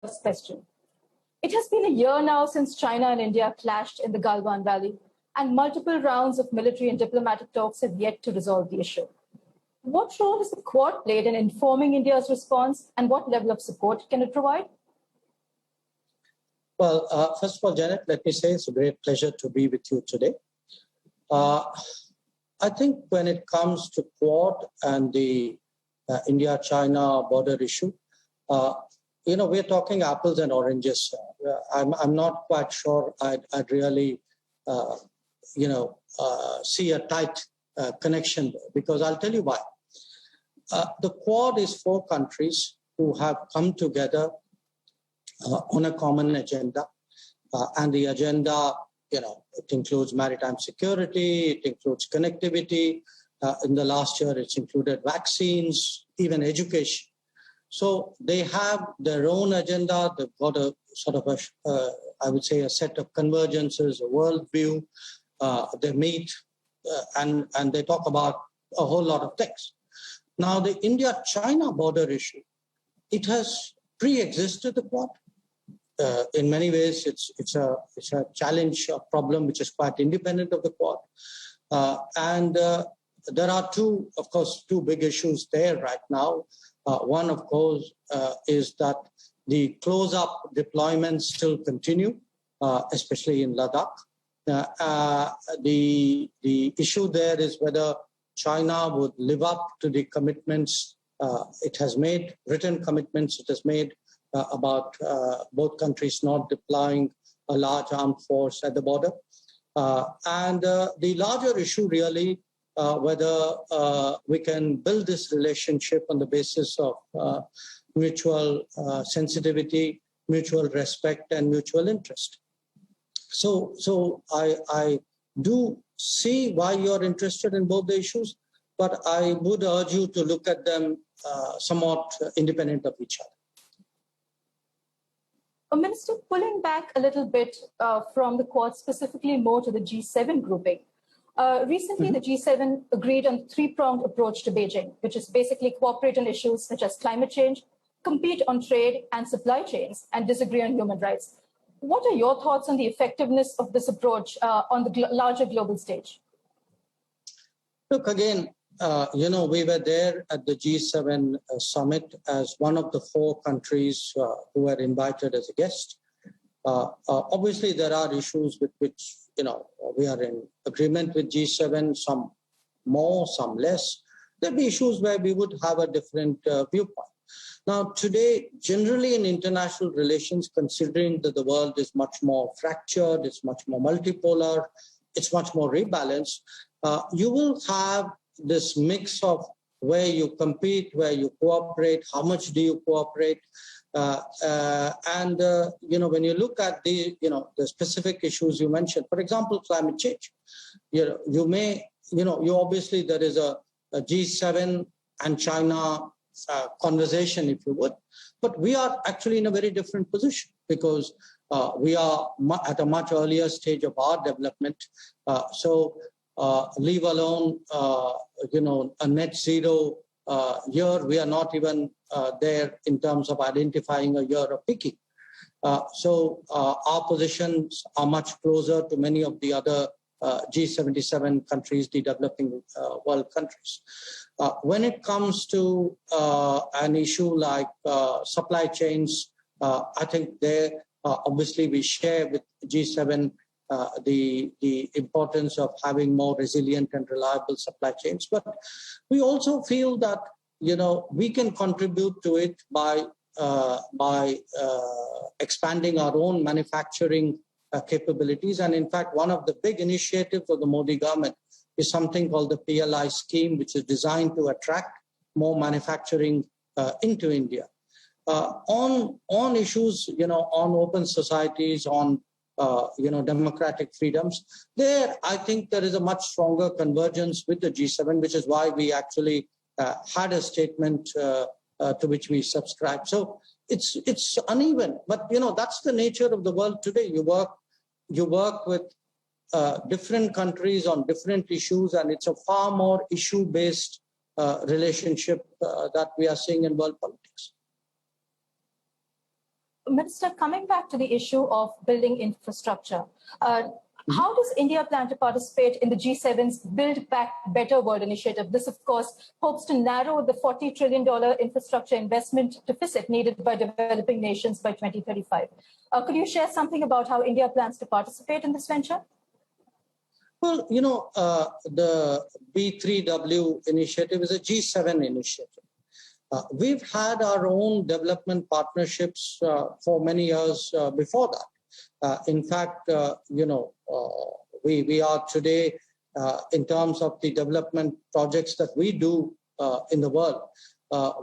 first question. It has been a year now since China and India clashed in the Galwan Valley, and multiple rounds of military and diplomatic talks have yet to resolve the issue. What role has the Quad played in informing India's response, and what level of support can it provide? Well, first of all, Janet, let me say it's a great pleasure to be with you today. I think when it comes to Quad and the India-China border issue, we're talking apples and oranges. I'm not quite sure I'd really, see a tight connection there, because I'll tell you why. The Quad is 4 countries who have come together on a common agenda, and the agenda, it includes maritime security, it includes connectivity. In the last year, it's included vaccines, even education. So they have their own agenda. They've got a sort of I would say, a set of convergences, a worldview. They meet and they talk about a whole lot of things. Now, the India-China border issue, it has pre-existed the Quad. In many ways, it's a challenge, a problem which is quite independent of the Quad. And there are two big issues there right now. One, of course, is that the close-up deployments still continue, especially in Ladakh. The issue there is whether China would live up to the commitments it has made, written commitments it has made about both countries not deploying a large armed force at the border. And the larger issue really, whether we can build this relationship on the basis of mutual sensitivity, mutual respect, and mutual interest. So I do see why you're interested in both the issues, but I would urge you to look at them somewhat independent of each other. Minister, pulling back a little bit from the Quad, specifically more to the G7 grouping. Recently, the G7 agreed on a 3-pronged approach to Beijing, which is basically cooperate on issues such as climate change, compete on trade and supply chains, and disagree on human rights. What are your thoughts on the effectiveness of this approach on the larger global stage? Look, again, we were there at the G7 summit as one of the 4 countries who were invited as a guest. Obviously, there are issues with which, we are in agreement with G7, some more, some less. There'll be issues where we would have a different viewpoint. Now, today, generally in international relations, considering that the world is much more fractured, it's much more multipolar, it's much more rebalanced, you will have this mix of where you compete, where you cooperate, how much do you cooperate, and when you look at the specific issues you mentioned, for example, climate change, obviously there is a G7 and China conversation, if you would, but we are actually in a very different position because we are at a much earlier stage of our development. Leave alone, a net zero year, we are not even there in terms of identifying a year of peaking. So our positions are much closer to many of the other G77 countries, the developing world countries. When it comes to an issue like supply chains, I think there, obviously we share with G7 the importance of having more resilient and reliable supply chains. But we also feel that, we can contribute to it by expanding our own manufacturing capabilities. And in fact, one of the big initiatives of the Modi government is something called the PLI scheme, which is designed to attract more manufacturing into India. On issues, on open societies, on democratic freedoms, there I think there is a much stronger convergence with the G7, which is why we actually had a statement to which we subscribe. So it's uneven, but that's the nature of the world today. You work with different countries on different issues, and it's a far more issue-based relationship that we are seeing in world politics. Minister, coming back to the issue of building infrastructure, how does India plan to participate in the G7's Build Back Better World initiative? This, of course, hopes to narrow the $40 trillion infrastructure investment deficit needed by developing nations by 2035. Could you share something about how India plans to participate in this venture? Well, the B3W initiative is a G7 initiative. We've had our own development partnerships for many years before that. In fact, we are today, in terms of the development projects that we do in the world,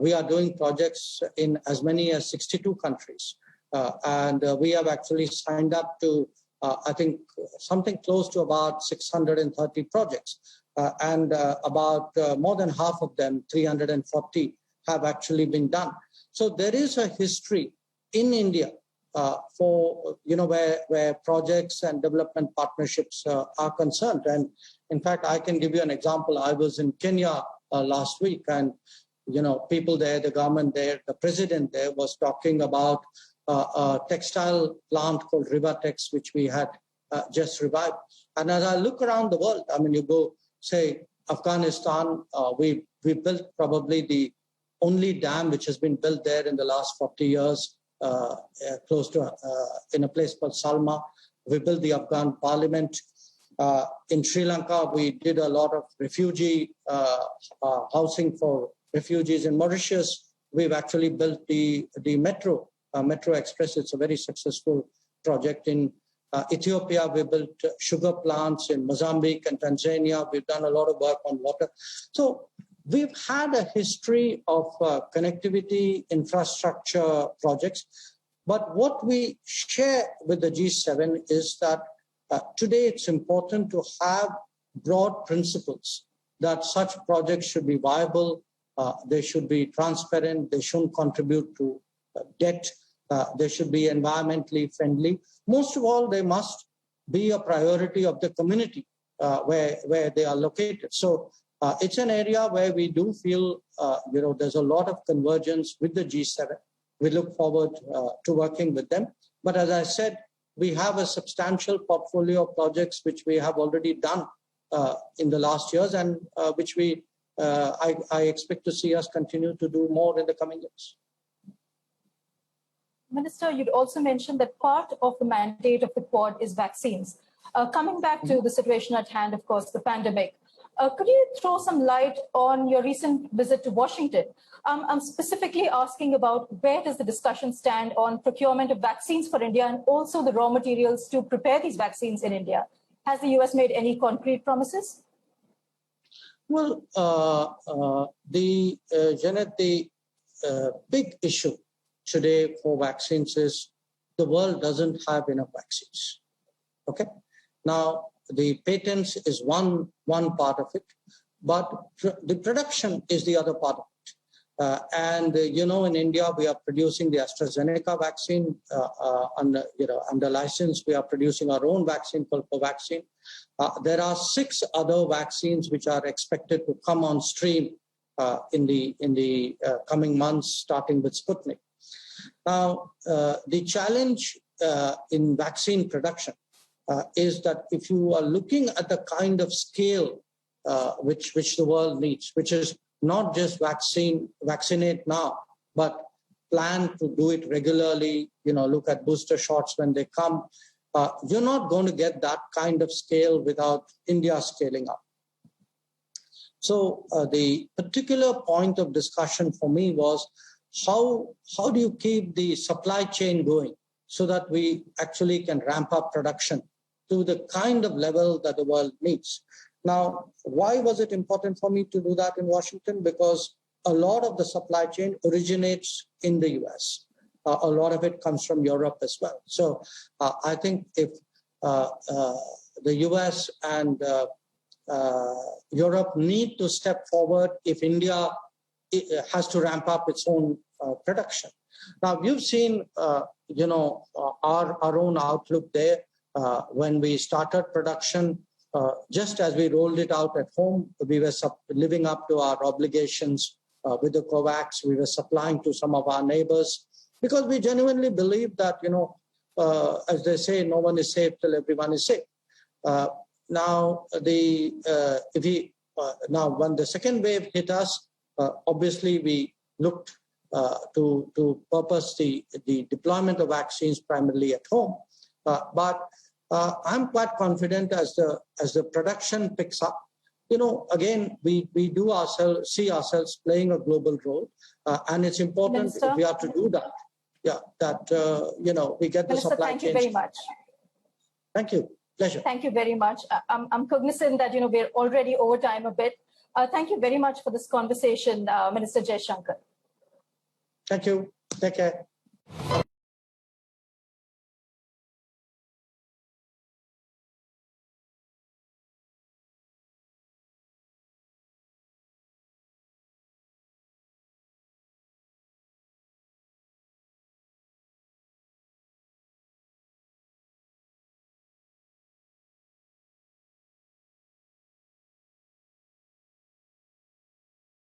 we are doing projects in as many as 62 countries. And we have actually signed up to, I think, something close to about 630 projects. And about more than half of them, 340, have actually been done. So there is a history in India for, where projects and development partnerships are concerned. And in fact, I can give you an example. I was in Kenya last week, and, people there, the government there, the president there was talking about a textile plant called Rivatex, which we had just revived. And as I look around the world, I mean, you go, say, Afghanistan, we built probably the only dam which has been built there in the last 40 years, close to, in a place called Salma. We built the Afghan parliament. In Sri Lanka, we did a lot of refugee housing for refugees. In Mauritius, we've actually built the Metro Express. It's a very successful project. In Ethiopia, we built sugar plants. In Mozambique and Tanzania, we've done a lot of work on water. So we've had a history of connectivity infrastructure projects. But what we share with the G7 is that today it's important to have broad principles that such projects should be viable, they should be transparent, they shouldn't contribute to debt, they should be environmentally friendly. Most of all, they must be a priority of the community where they are located. So it's an area where we do feel, there's a lot of convergence with the G7. We look forward to working with them. But as I said, we have a substantial portfolio of projects which we have already done in the last years, and which I expect to see us continue to do more in the coming years. Minister, you'd also mentioned that part of the mandate of the Quad is vaccines. Coming back to the situation at hand, of course, the pandemic, could you throw some light on your recent visit to Washington? I'm specifically asking about where does the discussion stand on procurement of vaccines for India and also the raw materials to prepare these vaccines in India? Has the US made any concrete promises? Well, Janet, the big issue today for vaccines is the world doesn't have enough vaccines. Okay? Now, the patents is one part of it, but the production is the other part of it. In India, we are producing the AstraZeneca vaccine under license. We are producing our own vaccine called Covaxin. There are 6 other vaccines which are expected to come on stream in the coming months, starting with Sputnik. Now, the challenge in vaccine production is that if you are looking at the kind of scale which the world needs, which is not just vaccinate now, but plan to do it regularly, look at booster shots when they come, you're not going to get that kind of scale without India scaling up. So the particular point of discussion for me was how do you keep the supply chain going so that we actually can ramp up production to the kind of level that the world needs. Now, why was it important for me to do that in Washington? Because a lot of the supply chain originates in the US. A lot of it comes from Europe as well. So I think if the US and Europe need to step forward, if India has to ramp up its own production. Now, you've seen, our own outlook there. When we started production, just as we rolled it out at home, we were living up to our obligations with the COVAX. We were supplying to some of our neighbors. because we genuinely believe that, as they say, no one is safe till everyone is safe. Now, when the second wave hit us, obviously we looked to purpose the deployment of vaccines primarily at home. But I'm quite confident as the production picks up. Again, we see ourselves playing a global role, and it's important Minister, if we are to do that. Yeah, we get the Minister, supply thank chain. you very much. Thank you. Pleasure. Thank you very much. I'm cognizant that we're already over time a bit. Thank you very much for this conversation, Minister Jaishankar. Thank you. Take care.